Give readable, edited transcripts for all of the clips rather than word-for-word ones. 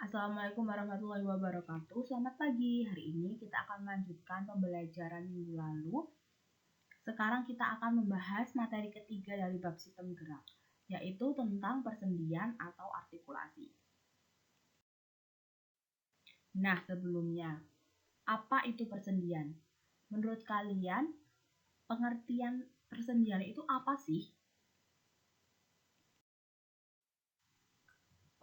Assalamualaikum warahmatullahi wabarakatuh. Selamat pagi. Hari ini kita akan melanjutkan pembelajaran minggu lalu. Sekarang kita akan membahas materi ketiga dari bab sistem gerak, yaitu tentang persendian atau artikulasi. Nah, sebelumnya, apa itu persendian? Menurut kalian, pengertian persendian itu apa sih?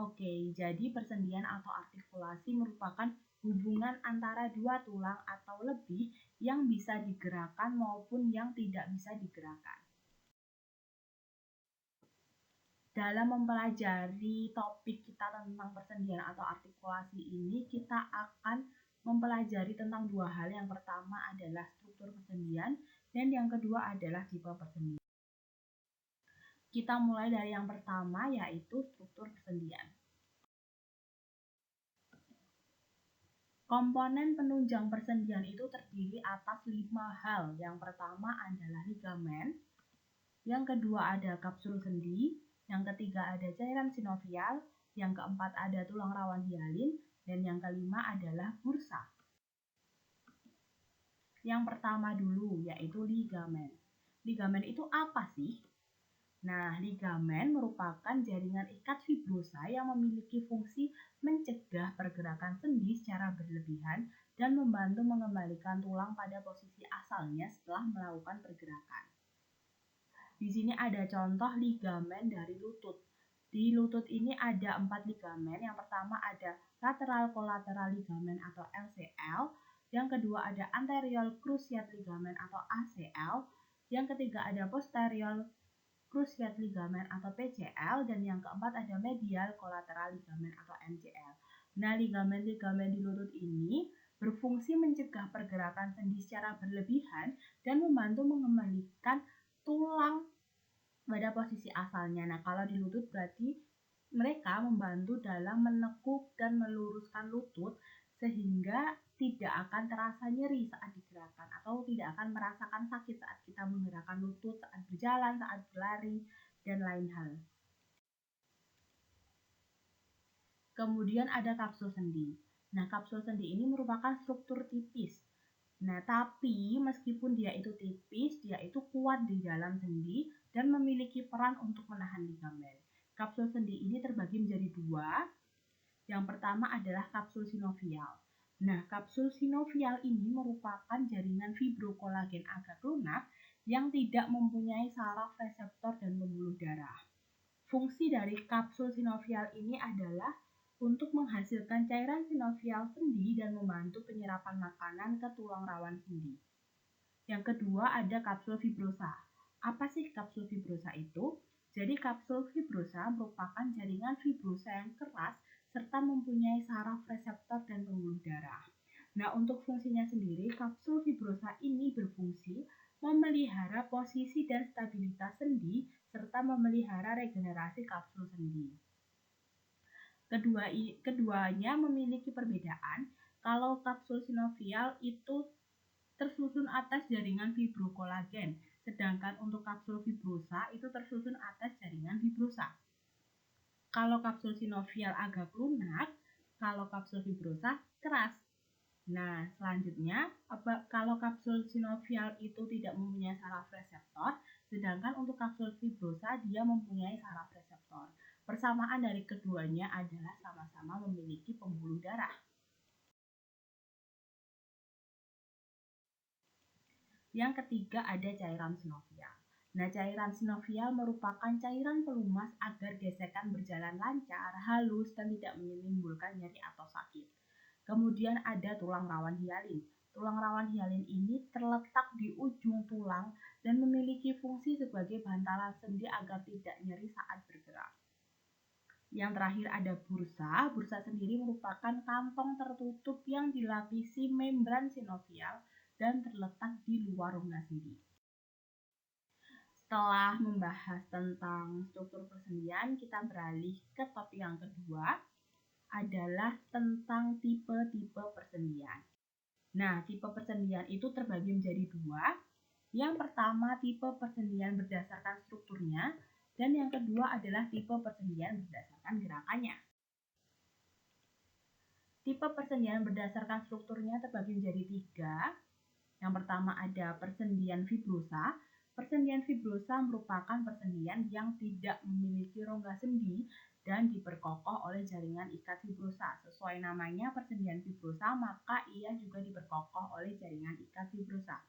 Oke, jadi persendian atau artikulasi merupakan hubungan antara dua tulang atau lebih yang bisa digerakkan maupun yang tidak bisa digerakkan. Dalam mempelajari topik kita tentang persendian atau artikulasi ini, kita akan mempelajari tentang dua hal. Yang pertama adalah struktur persendian dan yang kedua adalah tipe persendian. Kita mulai dari yang pertama, yaitu struktur persendian. Komponen penunjang persendian itu terdiri atas 5 hal. Yang pertama adalah ligamen, yang kedua ada kapsul sendi, yang ketiga ada cairan sinovial, yang keempat ada tulang rawan hialin, dan yang kelima adalah bursa. Yang pertama dulu, yaitu ligamen. Ligamen itu apa sih? Nah, ligamen merupakan jaringan ikat fibrosa yang memiliki fungsi mencegah pergerakan sendi secara berlebihan dan membantu mengembalikan tulang pada posisi asalnya setelah melakukan pergerakan. Di sini ada contoh ligamen dari lutut. Di lutut ini ada 4 ligamen. Yang pertama ada lateral kolateral ligamen atau LCL. Yang kedua ada anterior cruciate ligamen atau ACL. Yang ketiga ada posterior cruciate ligamen atau PCL, dan yang keempat ada medial collateral ligamen atau MCL. Nah, ligamen-ligamen di lutut ini berfungsi mencegah pergerakan sendi secara berlebihan dan membantu mengembalikan tulang pada posisi asalnya. Nah, kalau di lutut berarti mereka membantu dalam menekuk dan meluruskan lutut sehingga tidak akan terasa nyeri saat digerakkan atau tidak akan merasakan sakit saat kita menggerakkan lutut, saat berjalan, saat berlari, dan lain hal. Kemudian ada kapsul sendi. Nah, kapsul sendi ini merupakan struktur tipis. Nah, tapi meskipun dia itu tipis, dia itu kuat di dalam sendi dan memiliki peran untuk menahan ligamen. Kapsul sendi ini terbagi menjadi dua. Yang pertama adalah kapsul sinovial. Nah, kapsul sinovial ini merupakan jaringan fibrokolagen agak lunak yang tidak mempunyai saraf reseptor dan pembuluh darah. Fungsi dari kapsul sinovial ini adalah untuk menghasilkan cairan sinovial sendi dan membantu penyerapan makanan ke tulang rawan sendi. Yang kedua ada kapsul fibrosa. Apa sih kapsul fibrosa itu? Jadi kapsul fibrosa merupakan jaringan fibrosa yang keras serta mempunyai saraf reseptor dan pembuluh darah. Nah, untuk fungsinya sendiri, kapsul fibrosa ini berfungsi memelihara posisi dan stabilitas sendi serta memelihara regenerasi kapsul sendi. Keduanya memiliki perbedaan. Kalau kapsul sinovial itu tersusun atas jaringan fibrokolagen, sedangkan untuk kapsul fibrosa itu tersusun atas jaringan fibrosa. Kalau kapsul sinovial agak lunak, kalau kapsul fibrosa keras. Nah, selanjutnya, kalau kapsul sinovial itu tidak mempunyai saraf reseptor, sedangkan untuk kapsul fibrosa dia mempunyai saraf reseptor. Persamaan dari keduanya adalah sama-sama memiliki pembuluh darah. Yang ketiga ada cairan sinovial. Nah, cairan sinovial merupakan cairan pelumas agar gesekan berjalan lancar, halus, dan tidak menimbulkan nyeri atau sakit. Kemudian ada tulang rawan hialin. Tulang rawan hialin ini terletak di ujung tulang dan memiliki fungsi sebagai bantalan sendi agar tidak nyeri saat bergerak. Yang terakhir ada bursa. Bursa sendiri merupakan kantong tertutup yang dilapisi membran sinovial dan terletak di luar rongga sendi. Setelah membahas tentang struktur persendian, kita beralih ke topik yang kedua, adalah tentang tipe-tipe persendian. Nah, tipe persendian itu terbagi menjadi dua. Yang pertama tipe persendian berdasarkan strukturnya, dan yang kedua adalah tipe persendian berdasarkan gerakannya. Tipe persendian berdasarkan strukturnya terbagi menjadi 3. Yang pertama ada persendian fibrosa. Persendian fibrosa merupakan persendian yang tidak memiliki rongga sendi dan diperkokoh oleh jaringan ikat fibrosa. Sesuai namanya persendian fibrosa, maka ia juga diperkokoh oleh jaringan ikat fibrosa.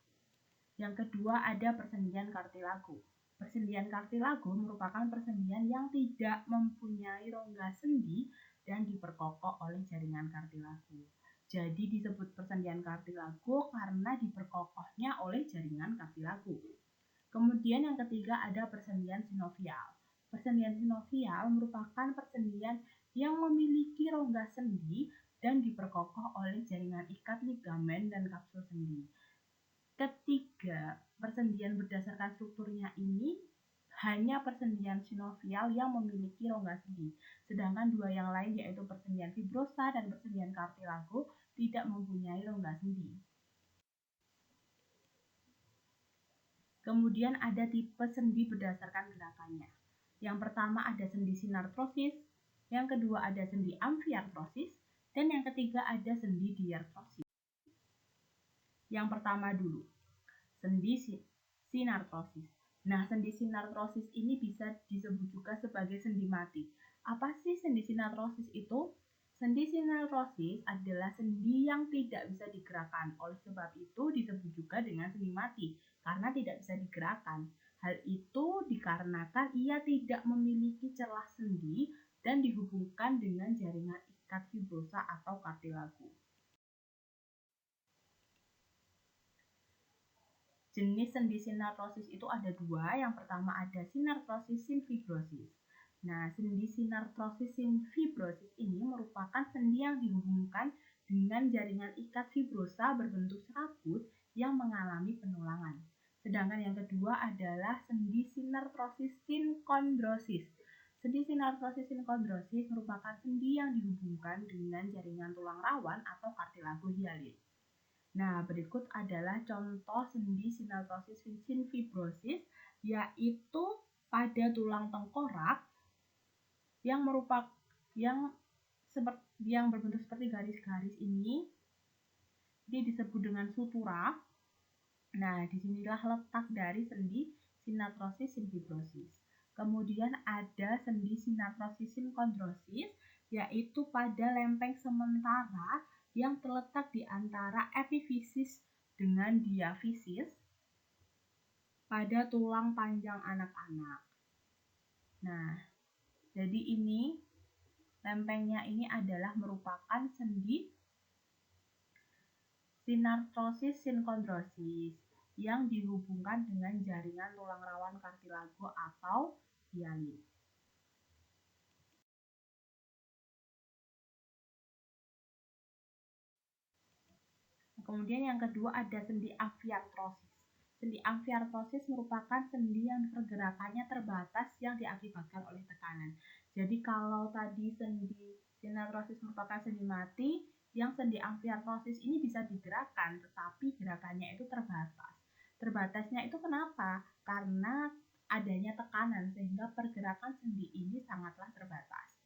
Yang kedua ada persendian kartilago. Persendian kartilago merupakan persendian yang tidak mempunyai rongga sendi dan diperkokoh oleh jaringan kartilago. Jadi disebut persendian kartilago karena diperkokohnya oleh jaringan kartilago. Kemudian yang ketiga ada persendian sinovial. Persendian sinovial merupakan persendian yang memiliki rongga sendi dan diperkokoh oleh jaringan ikat ligamen dan kapsul sendi. Ketiga persendian berdasarkan strukturnya ini hanya persendian sinovial yang memiliki rongga sendi, sedangkan dua yang lain yaitu persendian fibrosa dan persendian kartilago tidak mempunyai rongga sendi. Kemudian ada tipe sendi berdasarkan gerakannya. Yang pertama ada sendi sinartrosis, yang kedua ada sendi amfiartrosis, dan yang ketiga ada sendi diartrosis. Yang pertama dulu, sendi sinartrosis. Nah, sendi sinartrosis ini bisa disebut juga sebagai sendi mati. Apa sih sendi sinartrosis itu? Sendi sinartrosis adalah sendi yang tidak bisa digerakkan. Oleh sebab itu disebut juga dengan sendi mati, karena tidak bisa digerakkan. Hal itu dikarenakan ia tidak memiliki celah sendi dan dihubungkan dengan jaringan ikat fibrosa atau kartilago. Jenis sendi sinartrosis itu ada dua. Yang pertama ada sinartrosis simfibrosis. Nah, sendi sinartrosis simfibrosis ini merupakan sendi yang dihubungkan dengan jaringan ikat fibrosa berbentuk serabut yang mengalami penulangan. Sedangkan yang kedua adalah sendi sinartrosis sinkondrosis. Sendi sinartrosis sinkondrosis merupakan sendi yang dihubungkan dengan jaringan tulang rawan atau kartilago hialin. Nah, berikut adalah contoh sendi sinartrosis simfibrosis, yaitu pada tulang tengkorak yang berbentuk seperti garis-garis ini disebut dengan sutura. Nah, disinilah letak dari sendi sinartrosis simfibrosis. Kemudian ada sendi sinartrosis sinkondrosis, yaitu pada lempeng sementara yang terletak di antara epifisis dengan diafisis pada tulang panjang anak-anak. Nah, jadi ini lempengnya ini adalah merupakan sendi sinartrosis sinkondrosis yang dihubungkan dengan jaringan tulang rawan kartilago atau hialin. Kemudian yang kedua ada sendi amfiartrosis. Sendi amfiartrosis merupakan sendi yang pergerakannya terbatas yang diakibatkan oleh tekanan. Jadi kalau tadi sendi sinartrosis merupakan sendi mati, yang sendi amfiartrosis ini bisa digerakkan, tetapi gerakannya itu terbatas. Terbatasnya itu kenapa? Karena adanya tekanan sehingga pergerakan sendi ini sangatlah terbatas.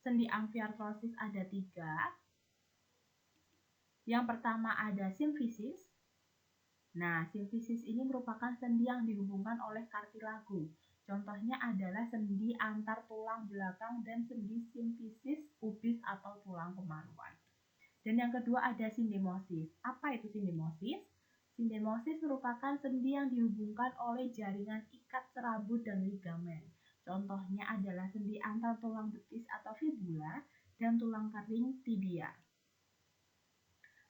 Sendi amfiartrosis ada 3. Yang pertama ada simfisis. Nah, simfisis ini merupakan sendi yang dihubungkan oleh kartilago. Contohnya adalah sendi antar tulang belakang dan sendi simfisis pubis atau tulang kemaluan. Dan yang kedua ada sindemosis. Apa itu sindemosis? Sindemosis merupakan sendi yang dihubungkan oleh jaringan ikat serabut dan ligamen. Contohnya adalah sendi antar tulang betis atau fibula dan tulang kering tibia.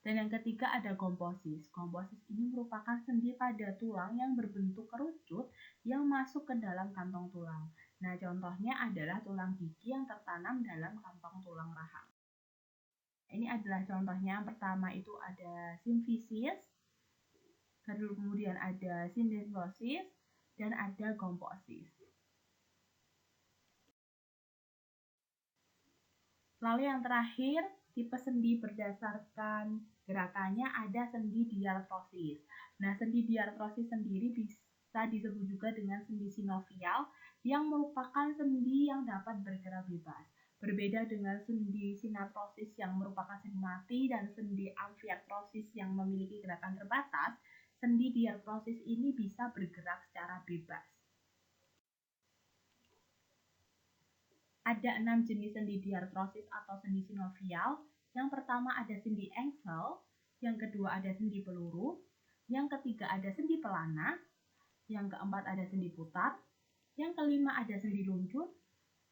Dan yang ketiga ada gomposis. Gomposis ini merupakan sendi pada tulang yang berbentuk kerucut yang masuk ke dalam kantong tulang. Nah, contohnya adalah tulang gigi yang tertanam dalam kantong tulang rahang. Ini adalah contohnya. Yang pertama itu ada simfisis, kemudian ada sindemosis, dan ada gomposis. Lalu yang terakhir, tipe sendi berdasarkan gerakannya ada sendi diartrosis. Nah, sendi diartrosis sendiri bisa disebut juga dengan sendi sinovial yang merupakan sendi yang dapat bergerak bebas. Berbeda dengan sendi sinartrosis yang merupakan sendi mati dan sendi amfiartrosis yang memiliki gerakan terbatas, sendi diartrosis ini bisa bergerak secara bebas. Ada 6 jenis sendi diartrosis atau sendi sinovial. Yang pertama ada sendi engsel, yang kedua ada sendi peluru, yang ketiga ada sendi pelana, yang keempat ada sendi putar, yang kelima ada sendi luncur,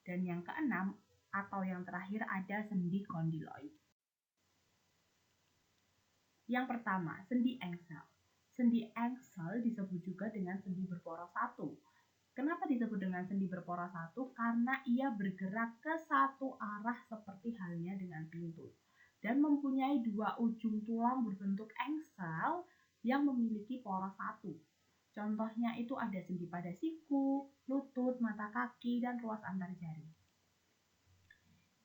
dan yang keenam atau yang terakhir ada sendi kondiloid. Yang pertama, sendi engsel. Sendi engsel disebut juga dengan sendi berporos satu. Kenapa disebut dengan sendi berporos satu? Karena ia bergerak ke satu arah seperti halnya dengan pintu dan mempunyai dua ujung tulang berbentuk engsel yang memiliki poros satu. Contohnya itu ada sendi pada siku, lutut, mata kaki, dan ruas antar jari.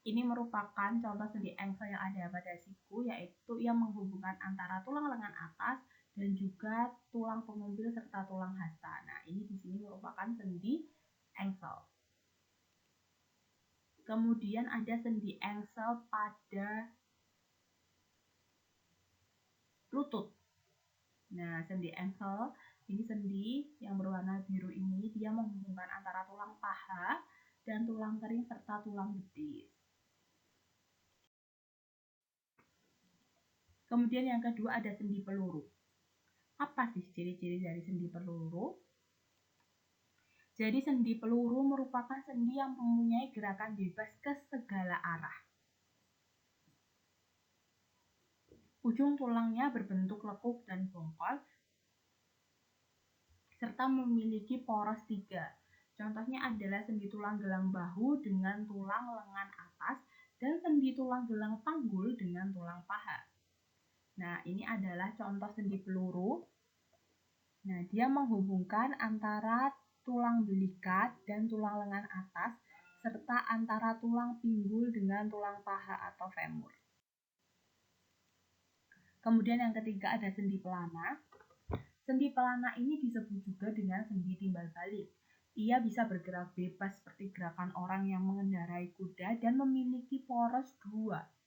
Ini merupakan contoh sendi engsel yang ada pada siku, yaitu yang menghubungkan antara tulang lengan atas dan juga tulang pengumpil serta tulang hasta. Nah, ini di sini merupakan sendi engsel. Kemudian ada sendi engsel pada lutut. Nah, sendi engsel ini sendi yang berwarna biru ini dia menghubungkan antara tulang paha dan tulang kering serta tulang betis. Kemudian yang kedua ada sendi peluru. Apa sih ciri-ciri dari sendi peluru? Jadi sendi peluru merupakan sendi yang mempunyai gerakan bebas ke segala arah. Ujung tulangnya berbentuk lekuk dan bongkol, serta memiliki poros 3. Contohnya adalah sendi tulang gelang bahu dengan tulang lengan atas dan sendi tulang gelang panggul dengan tulang paha. Nah, ini adalah contoh sendi peluru. Nah, dia menghubungkan antara tulang belikat dan tulang lengan atas serta antara tulang pinggul dengan tulang paha atau femur. Kemudian yang ketiga ada sendi pelana. Sendi pelana ini disebut juga dengan sendi timbal balik. Ia bisa bergerak bebas seperti gerakan orang yang mengendarai kuda dan memiliki poros 2.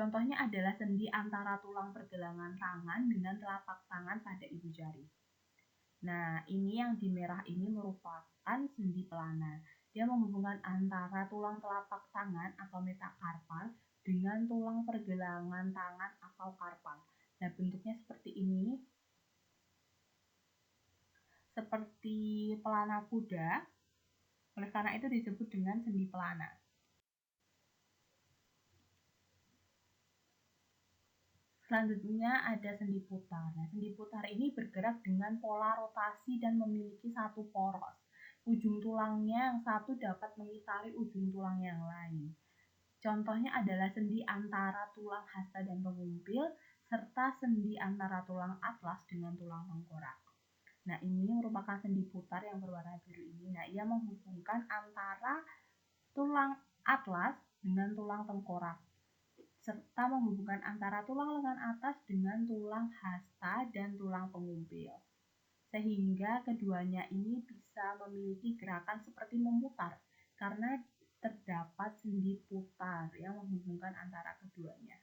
Contohnya adalah sendi antara tulang pergelangan tangan dengan telapak tangan pada ibu jari. Nah, ini yang di merah ini merupakan sendi pelana. Dia menghubungkan antara tulang telapak tangan atau metakarpal dengan tulang pergelangan tangan atau karpal. Nah, bentuknya seperti ini. Seperti pelana kuda. Oleh karena itu disebut dengan sendi pelana. Selanjutnya ada sendi putar. Nah, sendi putar ini bergerak dengan pola rotasi dan memiliki satu poros. Ujung tulangnya yang satu dapat mengitari ujung tulang yang lain. Contohnya adalah sendi antara tulang hasta dan pengumpil, serta sendi antara tulang atlas dengan tulang tengkorak. Nah, ini merupakan sendi putar yang berwarna biru ini. Nah, ia menghubungkan antara tulang atlas dengan tulang tengkorak, serta menghubungkan antara tulang lengan atas dengan tulang hasta dan tulang pengumpil. Sehingga keduanya ini bisa memiliki gerakan seperti memutar, karena terdapat sendi putar yang menghubungkan antara keduanya.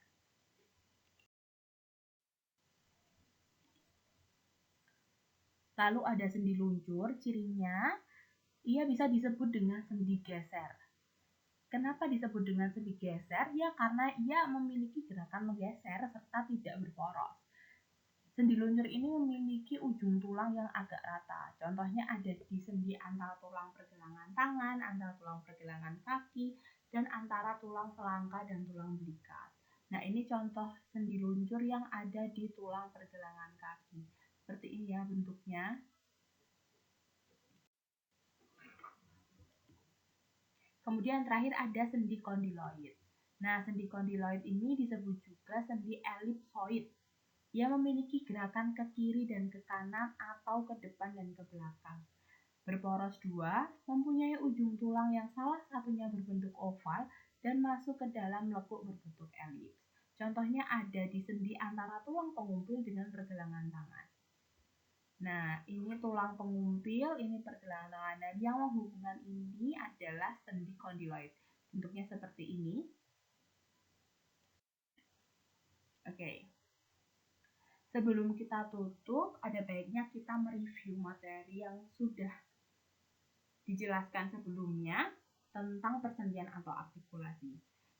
Lalu ada sendi luncur, cirinya ia bisa disebut dengan sendi geser. Kenapa disebut dengan sendi geser? Ya karena ia memiliki gerakan menggeser serta tidak berporos. Sendi luncur ini memiliki ujung tulang yang agak rata. Contohnya ada di sendi antara tulang pergelangan tangan, antara tulang pergelangan kaki, dan antara tulang selangka dan tulang belikat. Nah, ini contoh sendi luncur yang ada di tulang pergelangan kaki. Seperti ini ya bentuknya. Kemudian terakhir ada sendi kondiloid. Nah, sendi kondiloid ini disebut juga sendi elipsoid. Ia memiliki gerakan ke kiri dan ke kanan atau ke depan dan ke belakang. Berporos 2, mempunyai ujung tulang yang salah satunya berbentuk oval dan masuk ke dalam lekuk berbentuk elips. Contohnya ada di sendi antara tulang pengumpil dengan pergelangan tangan. Nah, ini tulang pengumpil, ini pergelangan tangan. Dan yang menghubungkan ini adalah sendi kondiloid. Bentuknya seperti ini. Oke. Sebelum kita tutup, ada baiknya kita mereview materi yang sudah dijelaskan sebelumnya tentang persendian atau artikulasi.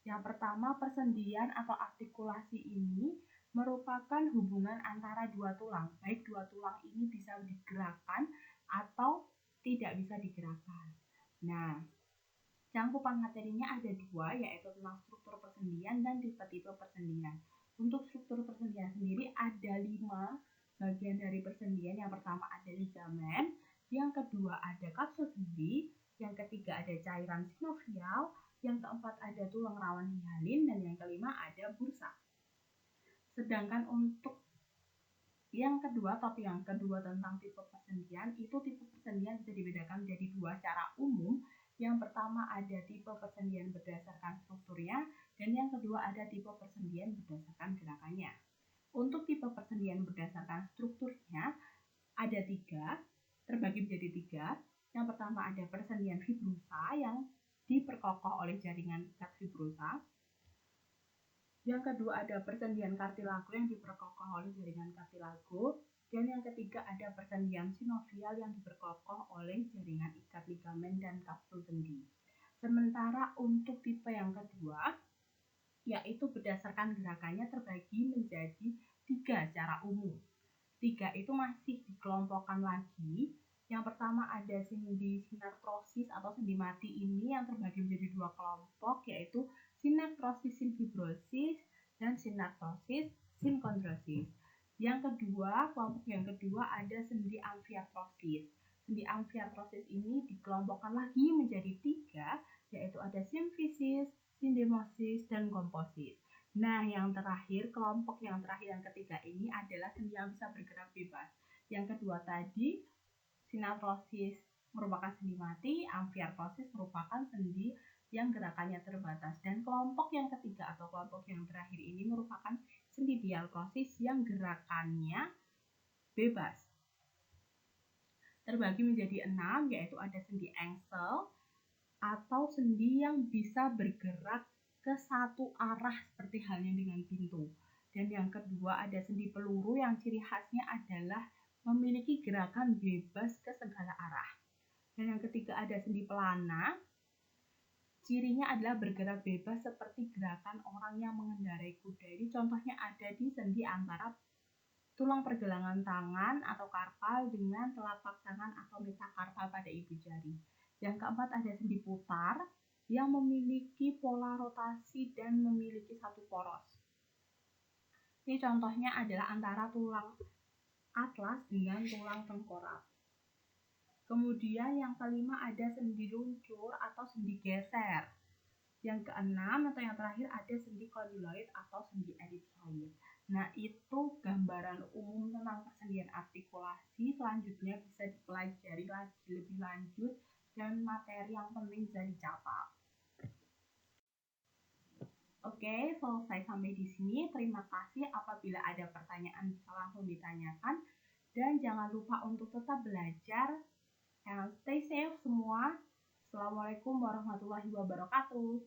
Yang pertama, persendian atau artikulasi ini merupakan hubungan antara dua tulang. Baik dua tulang ini bisa digerakkan atau tidak bisa digerakkan. Nah, cangkupan materinya ada dua, yaitu tentang struktur persendian dan tipe-tipe persendian. Untuk struktur persendian sendiri ada 5 bagian dari persendian. Yang pertama ada ligamen, yang kedua ada kapsul sendi, yang ketiga ada cairan sinovial, yang keempat ada tulang rawan hialin, dan yang kelima ada bursa. Sedangkan untuk yang kedua, topik yang kedua tentang tipe persendian, itu tipe persendian bisa dibedakan menjadi dua secara umum. Yang pertama ada tipe persendian berdasarkan strukturnya, dan yang kedua ada tipe persendian berdasarkan gerakannya. Untuk tipe persendian berdasarkan strukturnya ada 3, terbagi menjadi 3. Yang pertama ada persendian fibrosa yang diperkokoh oleh jaringan ikat fibrosa. Yang kedua ada persendian kartilago yang diperkokoh oleh jaringan kartilago. Dan yang ketiga ada persendian sinovial yang diperkokoh oleh jaringan ikat ligamen dan kapsul sendi. Sementara untuk tipe yang kedua, yaitu berdasarkan gerakannya terbagi menjadi 3 secara umum. 3 itu masih dikelompokkan lagi. Yang pertama ada sendi sinartrosis atau sendi mati ini yang terbagi menjadi 2 kelompok, yaitu sinartrosis sinfibrosis dan sinartrosis sinkondrosis. Yang kedua, kelompok yang kedua ada sendi amfiartrosis. Sendi amfiartrosis ini dikelompokkan lagi menjadi 3, yaitu ada simfisis, sindemosis, dan komposis. Nah, yang terakhir, kelompok yang terakhir yang ketiga ini adalah sendi yang bisa bergerak bebas. Yang kedua tadi, sinartrosis merupakan sendi mati, amfiartrosis merupakan sendi yang gerakannya terbatas. Dan kelompok yang ketiga atau kelompok yang terakhir ini merupakan sendi diartrosis yang gerakannya bebas. Terbagi menjadi 6, yaitu ada sendi engsel atau sendi yang bisa bergerak ke satu arah seperti halnya dengan pintu. Dan yang kedua ada sendi peluru yang ciri khasnya adalah memiliki gerakan bebas ke segala arah. Dan yang ketiga ada sendi pelana, cirinya adalah bergerak bebas seperti gerakan orang yang mengendarai kuda. Ini contohnya ada di sendi antara tulang pergelangan tangan atau karpal dengan telapak tangan atau metakarpal pada ibu jari. Yang keempat ada sendi putar yang memiliki pola rotasi dan memiliki satu poros. Ini contohnya adalah antara tulang atlas dengan tulang tengkorak. Kemudian yang kelima ada sendi luncur atau sendi geser. Yang keenam atau yang terakhir ada sendi kondyloid atau sendi elipsoid. Nah, itu gambaran umum tentang persendian artikulasi. Selanjutnya bisa dipelajari lagi lebih lanjut dan materi yang penting bisa dicatat. Oke, selesai sampai di sini. Terima kasih. Apabila ada pertanyaan bisa langsung ditanyakan. Dan jangan lupa untuk tetap belajar. And stay safe semua. Assalamualaikum warahmatullahi wabarakatuh.